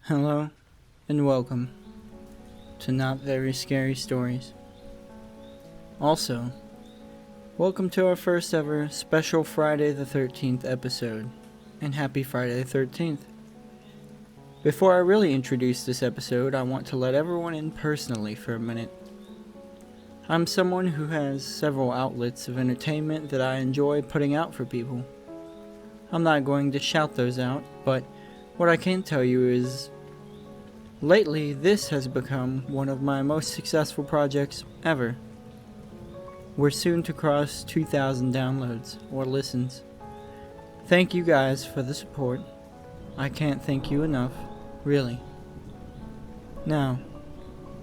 Hello, and welcome to Not Very Scary Stories. Also, welcome to our first ever special Friday the 13th episode, and happy Friday the 13th. Before I really introduce this episode, I want to let everyone in personally for a minute. I'm someone who has several outlets of entertainment that I enjoy putting out for people. I'm not going to shout those out, but what I can tell you is lately, this has become one of my most successful projects ever. We're soon to cross 2,000 downloads or listens. Thank you guys for the support. I can't thank you enough, really. Now,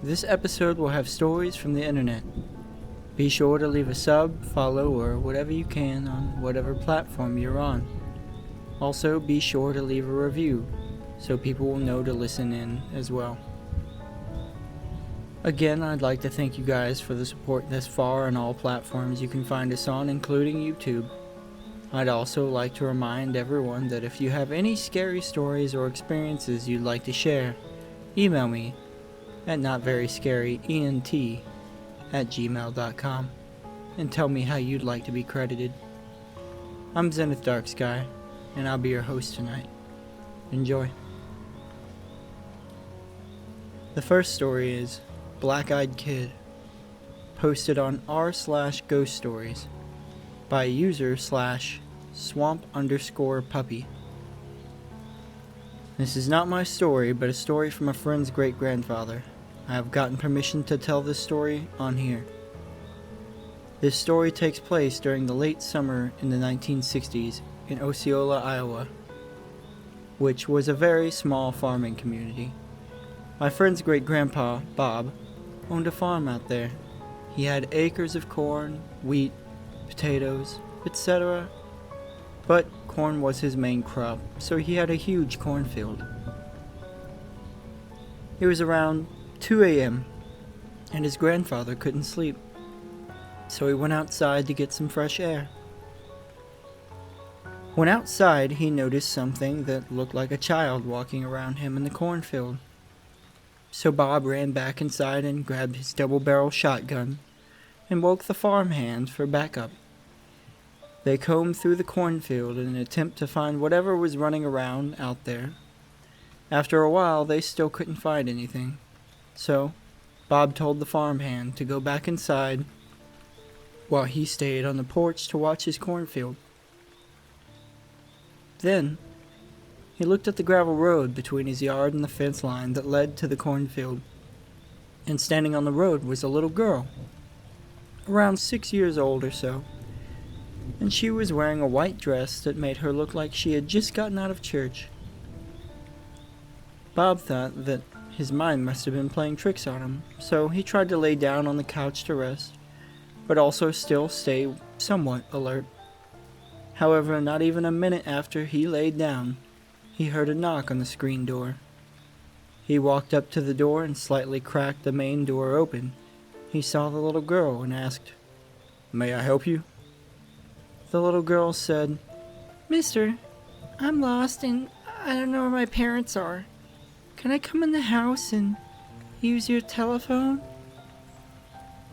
this episode will have stories from the internet. Be sure to leave a sub, follow, or whatever you can on whatever platform you're on. Also, be sure to leave a review, so people will know to listen in as well. Again, I'd like to thank you guys for the support thus far on all platforms you can find us on, including YouTube. I'd also like to remind everyone that if you have any scary stories or experiences you'd like to share, email me at notveryscaryent@gmail.com and tell me how you'd like to be credited. I'm Zenith Darksky, and I'll be your host tonight. Enjoy. The first story is Black-Eyed Kid, posted on r/ghost stories by user/swamp_puppy. This is not my story, but a story from a friend's great-grandfather. I have gotten permission to tell this story on here. This story takes place during the late summer in the 1960s in Osceola, Iowa, which was a very small farming community. My friend's great-grandpa, Bob, owned a farm out there. He had acres of corn, wheat, potatoes, etc. But corn was his main crop, so he had a huge cornfield. It was around 2 a.m., and his grandfather couldn't sleep, so he went outside to get some fresh air. When outside, he noticed something that looked like a child walking around him in the cornfield. So Bob ran back inside and grabbed his double-barrel shotgun and woke the farmhand for backup. They combed through the cornfield in an attempt to find whatever was running around out there. After a while, they still couldn't find anything. So Bob told the farmhand to go back inside while he stayed on the porch to watch his cornfield. Then, he looked at the gravel road between his yard and the fence line that led to the cornfield. And standing on the road was a little girl, around 6 years old or so. And she was wearing a white dress that made her look like she had just gotten out of church. Bob thought that his mind must have been playing tricks on him, so he tried to lay down on the couch to rest, but also still stay somewhat alert. However, not even a minute after he laid down, he heard a knock on the screen door. He walked up to the door and slightly cracked the main door open. He saw the little girl and asked, "May I help you?" The little girl said, "Mister, I'm lost and I don't know where my parents are. Can I come in the house and use your telephone?"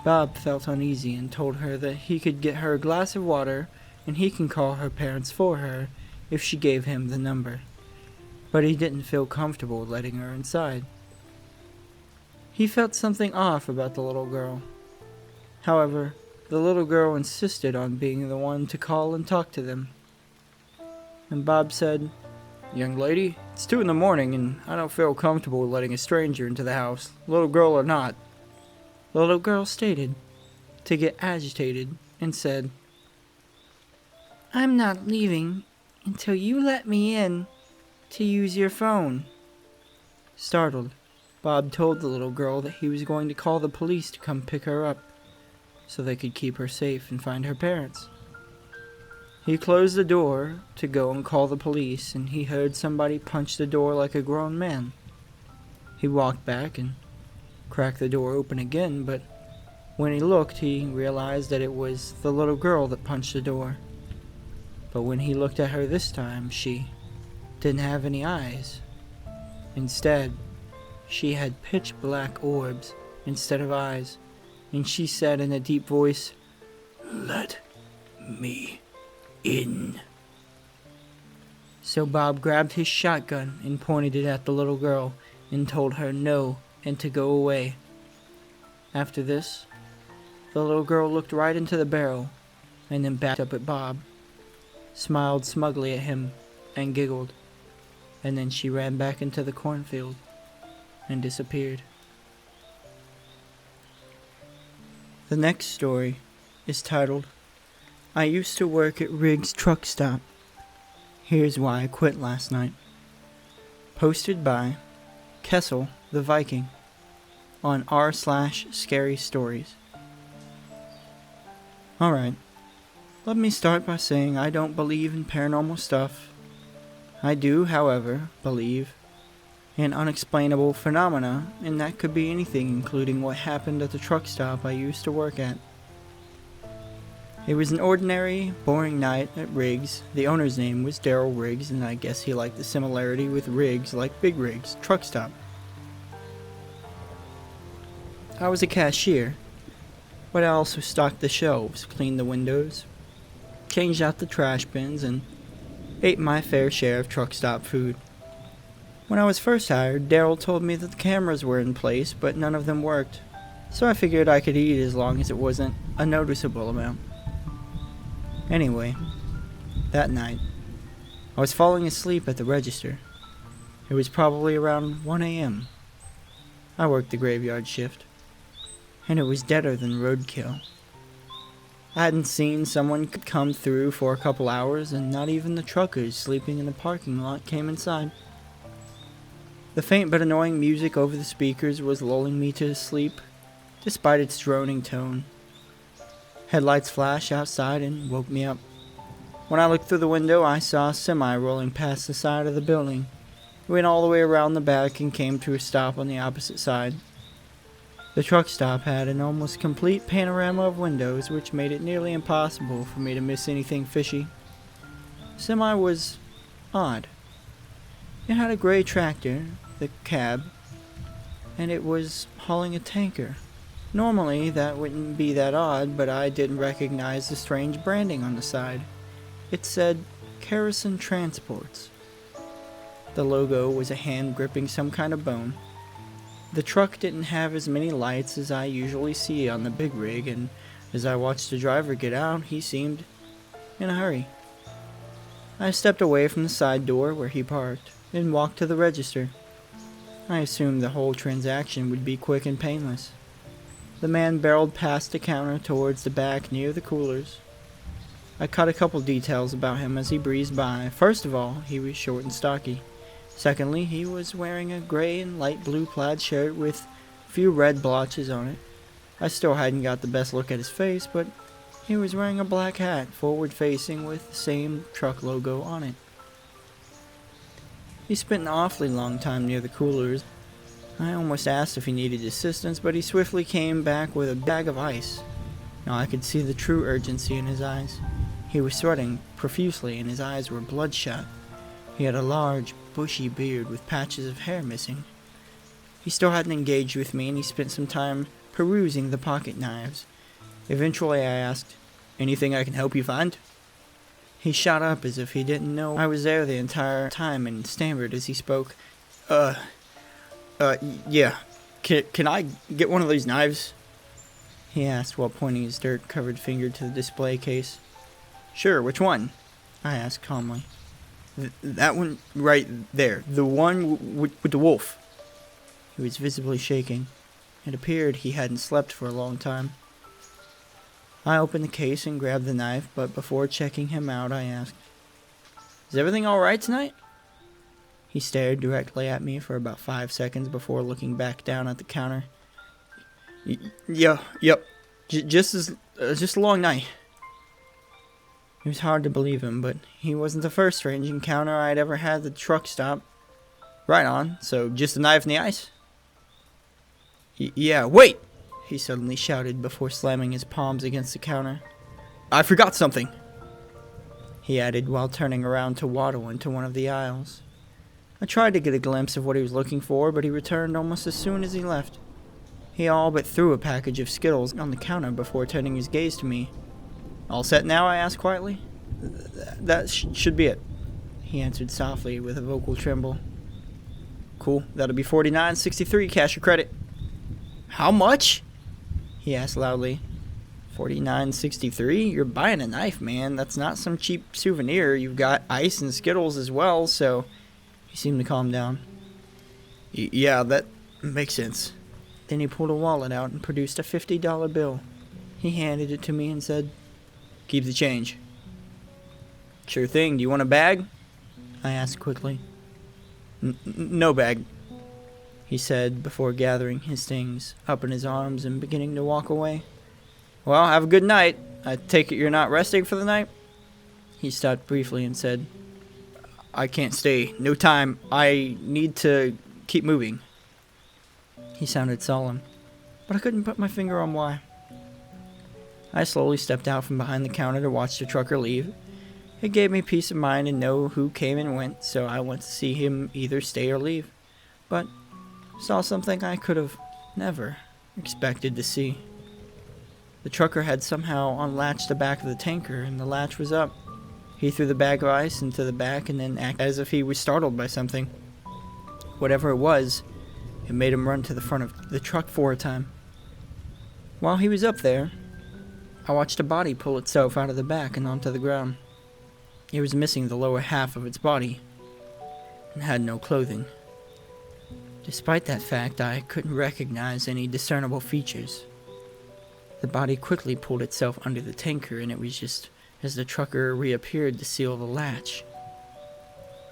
Bob felt uneasy and told her that he could get her a glass of water and he can call her parents for her if she gave him the number. But he didn't feel comfortable letting her inside. He felt something off about the little girl. However, the little girl insisted on being the one to call and talk to them. And Bob said, "Young lady, it's 2 a.m. and I don't feel comfortable letting a stranger into the house, little girl or not." The little girl stated, to get agitated, and said, "I'm not leaving until you let me in to use your phone." Startled, Bob told the little girl that he was going to call the police to come pick her up, so they could keep her safe and find her parents. He closed the door to go and call the police, and he heard somebody punch the door like a grown man. He walked back and cracked the door open again, but when he looked, he realized that it was the little girl that punched the door. But when he looked at her this time, she didn't have any eyes. Instead, she had pitch black orbs instead of eyes, and she said in a deep voice, "Let me in." So Bob grabbed his shotgun and pointed it at the little girl and told her no and to go away. After this, the little girl looked right into the barrel and then backed up at Bob, smiled smugly at him, and giggled, and then she ran back into the cornfield and disappeared. The next story is titled, "I used to work at Riggs Truck Stop. Here's why I quit last night." Posted by Kessel the Viking on r/scary stories. Alright, let me start by saying I don't believe in paranormal stuff. I do, however, believe in unexplainable phenomena, and that could be anything, including what happened at the truck stop I used to work at. It was an ordinary, boring night at Riggs. The owner's name was Daryl Riggs, and I guess he liked the similarity with Riggs like Big Riggs Truck Stop. I was a cashier, but I also stocked the shelves, cleaned the windows, changed out the trash bins, and ate my fair share of truck stop food. When I was first hired, Daryl told me that the cameras were in place, but none of them worked, so I figured I could eat as long as it wasn't a noticeable amount. Anyway, that night, I was falling asleep at the register. It was probably around 1 a.m. I worked the graveyard shift, and it was deader than roadkill. I hadn't seen someone come through for a couple hours, and not even the truckers sleeping in the parking lot came inside. The faint but annoying music over the speakers was lulling me to sleep, despite its droning tone. Headlights flashed outside and woke me up. When I looked through the window, I saw a semi rolling past the side of the building. It went all the way around the back and came to a stop on the opposite side. The truck stop had an almost complete panorama of windows, which made it nearly impossible for me to miss anything fishy. Semi was odd. It had a gray tractor, the cab, and it was hauling a tanker. Normally, that wouldn't be that odd, but I didn't recognize the strange branding on the side. It said, Kerosene Transports. The logo was a hand gripping some kind of bone. The truck didn't have as many lights as I usually see on the big rig, and as I watched the driver get out, he seemed in a hurry. I stepped away from the side door where he parked and walked to the register. I assumed the whole transaction would be quick and painless. The man barreled past the counter towards the back near the coolers. I caught a couple details about him as he breezed by. First of all, he was short and stocky. Secondly, he was wearing a gray and light blue plaid shirt with a few red blotches on it. I still hadn't got the best look at his face, but he was wearing a black hat, forward-facing, with the same truck logo on it. He spent an awfully long time near the coolers. I almost asked if he needed assistance, but he swiftly came back with a bag of ice. Now I could see the true urgency in his eyes. He was sweating profusely, and his eyes were bloodshot. He had a large, bushy beard with patches of hair missing. He still hadn't engaged with me, and he spent some time perusing the pocket knives. Eventually I asked, "Anything I can help you find?" He shot up as if he didn't know I was there the entire time and stammered as he spoke. Yeah. Can I get one of these knives?" he asked while pointing his dirt-covered finger to the display case. "Sure, which one?" I asked calmly. That one right there. The one with the wolf." He was visibly shaking. It appeared he hadn't slept for a long time. I opened the case and grabbed the knife, but before checking him out, I asked, "Is everything alright tonight?" He stared directly at me for about 5 seconds before looking back down at the counter. Yep. Just a long night." It was hard to believe him, but he wasn't the first strange encounter I'd ever had at the truck stop. "Right on, so just a knife in the ice?" Yeah, wait!" he suddenly shouted before slamming his palms against the counter. "I forgot something," he added while turning around to waddle into one of the aisles. I tried to get a glimpse of what he was looking for, but he returned almost as soon as he left. He all but threw a package of Skittles on the counter before turning his gaze to me. "All set now?" I asked quietly. That should be it," he answered softly with a vocal tremble. "Cool, that'll be $49.63, cash or credit." "How much?" he asked loudly. $49.63? You're buying a knife, man. That's not some cheap souvenir. You've got ice and Skittles as well," so he seemed to calm down. Yeah, that makes sense." Then he pulled a wallet out and produced a $50 bill. He handed it to me and said, "Keep the change." "Sure thing. Do you want a bag?" I asked quickly. No bag," he said before gathering his things up in his arms and beginning to walk away. "Well, have a good night. I take it you're not resting for the night?" He stopped briefly and said, "I can't stay. No time. I need to keep moving." He sounded solemn, but I couldn't put my finger on why. I slowly stepped out from behind the counter to watch the trucker leave. It gave me peace of mind to know who came and went, so I went to see him either stay or leave, but saw something I could have never expected to see. The trucker had somehow unlatched the back of the tanker, and the latch was up. He threw the bag of ice into the back and then acted as if he was startled by something. Whatever it was, it made him run to the front of the truck 4 times. While he was up there, I watched a body pull itself out of the back and onto the ground. It was missing the lower half of its body and had no clothing. Despite that fact, I couldn't recognize any discernible features. The body quickly pulled itself under the tanker, and it was just as the trucker reappeared to seal the latch.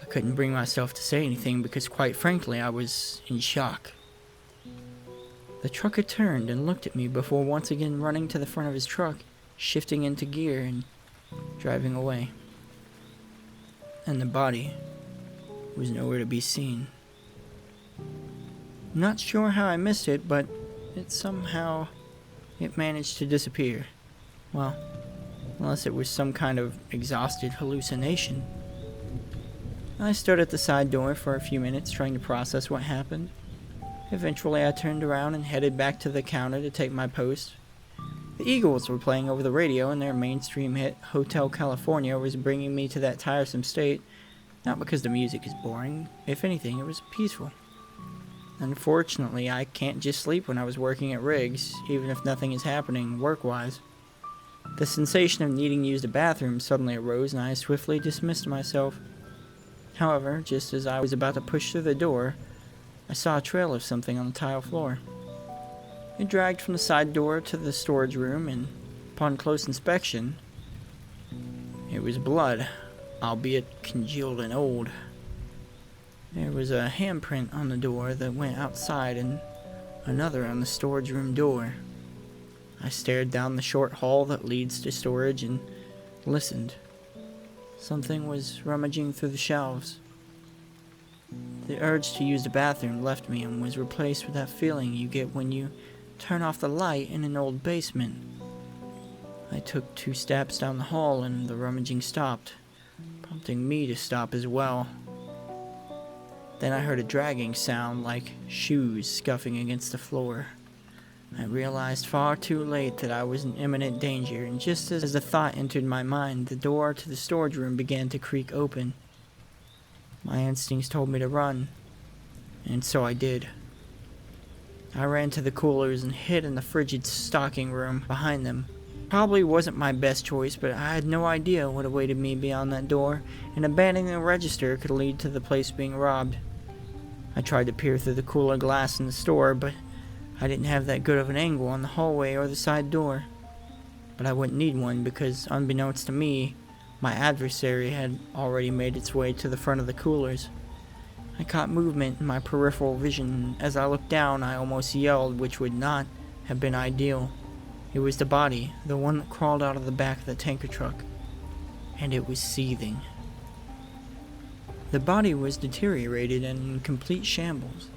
I couldn't bring myself to say anything because, quite frankly, I was in shock. The trucker turned and looked at me before once again running to the front of his truck, shifting into gear and driving away. And the body was nowhere to be seen. Not sure how I missed it, but it managed to disappear. Well, unless it was some kind of exhausted hallucination. I stood at the side door for a few minutes trying to process what happened. Eventually I turned around and headed back to the counter to take my post. The Eagles were playing over the radio, and their mainstream hit Hotel California was bringing me to that tiresome state, not because the music is boring. If anything, it was peaceful. Unfortunately, I can't just sleep when I was working at Riggs, even if nothing is happening work-wise. The sensation of needing to use the bathroom suddenly arose, and I swiftly dismissed myself. However, just as I was about to push through the door, I saw a trail of something on the tile floor. It dragged from the side door to the storage room, and upon close inspection, it was blood, albeit congealed and old. There was a handprint on the door that went outside and another on the storage room door. I stared down the short hall that leads to storage and listened. Something was rummaging through the shelves. The urge to use the bathroom left me and was replaced with that feeling you get when you turn off the light in an old basement. I took 2 steps down the hall and the rummaging stopped, prompting me to stop as well. Then I heard a dragging sound like shoes scuffing against the floor. I realized far too late that I was in imminent danger, and just as the thought entered my mind, the door to the storage room began to creak open. My instincts told me to run, and so I did. I ran to the coolers and hid in the frigid stocking room behind them. Probably wasn't my best choice, but I had no idea what awaited me beyond that door, and abandoning the register could lead to the place being robbed. I tried to peer through the cooler glass in the store, but I didn't have that good of an angle on the hallway or the side door. But I wouldn't need one because, unbeknownst to me, my adversary had already made its way to the front of the coolers. I caught movement in my peripheral vision. As I looked down, I almost yelled, which would not have been ideal. It was the body, the one that crawled out of the back of the tanker truck. And it was seething. The body was deteriorated and in complete shambles.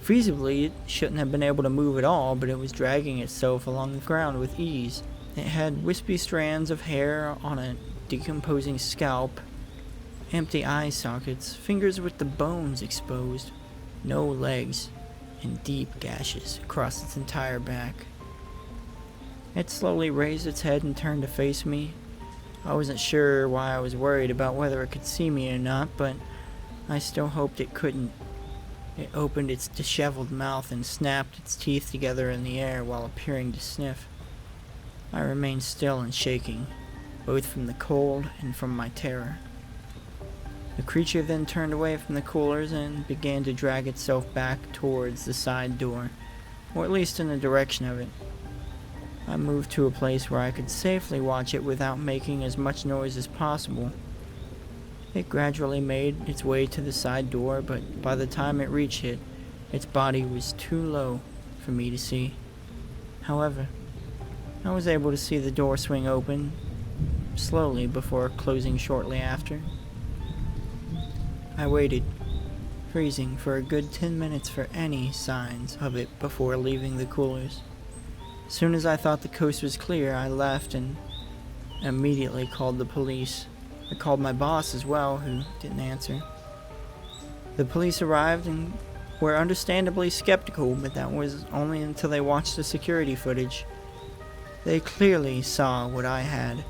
Feasibly, it shouldn't have been able to move at all, but it was dragging itself along the ground with ease. It had wispy strands of hair on a decomposing scalp, empty eye sockets, fingers with the bones exposed, no legs, and deep gashes across its entire back. It slowly raised its head and turned to face me. I wasn't sure why I was worried about whether it could see me or not, but I still hoped it couldn't. It opened its disheveled mouth and snapped its teeth together in the air while appearing to sniff. I remained still and shaking, both from the cold and from my terror. The creature then turned away from the coolers and began to drag itself back towards the side door, or at least in the direction of it. I moved to a place where I could safely watch it without making as much noise as possible. It gradually made its way to the side door, but by the time it reached it, its body was too low for me to see. However, I was able to see the door swing open slowly before closing shortly after. I waited, freezing for a good 10 minutes for any signs of it before leaving the coolers. As soon as I thought the coast was clear, I left and immediately called the police. I called my boss as well, who didn't answer. The police arrived and were understandably skeptical, but that was only until they watched the security footage. They clearly saw what I had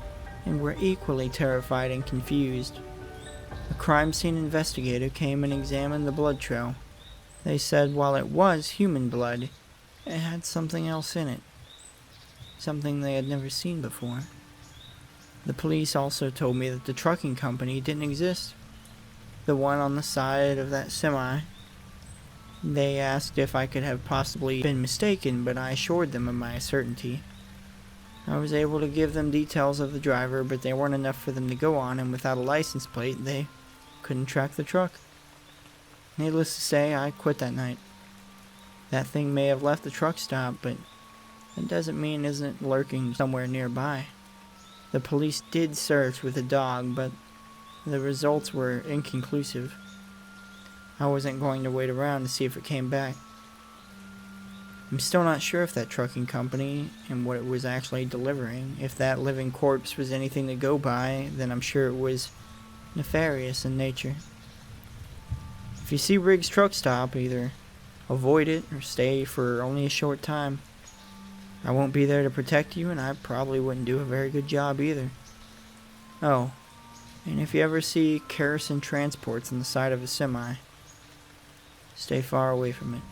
and were equally terrified and confused. A crime scene investigator came and examined the blood trail. They said while it was human blood, it had something else in it. Something they had never seen before. The police also told me that the trucking company didn't exist. The one on the side of that semi. They asked if I could have possibly been mistaken, but I assured them of my certainty. I was able to give them details of the driver, but they weren't enough for them to go on, and without a license plate, they couldn't track the truck. Needless to say, I quit that night. That thing may have left the truck stop, but it doesn't mean it isn't lurking somewhere nearby. The police did search with a dog, but the results were inconclusive. I wasn't going to wait around to see if it came back. I'm still not sure if that trucking company and what it was actually delivering. If that living corpse was anything to go by, then I'm sure it was nefarious in nature. If you see Riggs' truck stop, either avoid it or stay for only a short time. I won't be there to protect you, and I probably wouldn't do a very good job either. Oh, and if you ever see kerosene transports on the side of a semi, stay far away from it.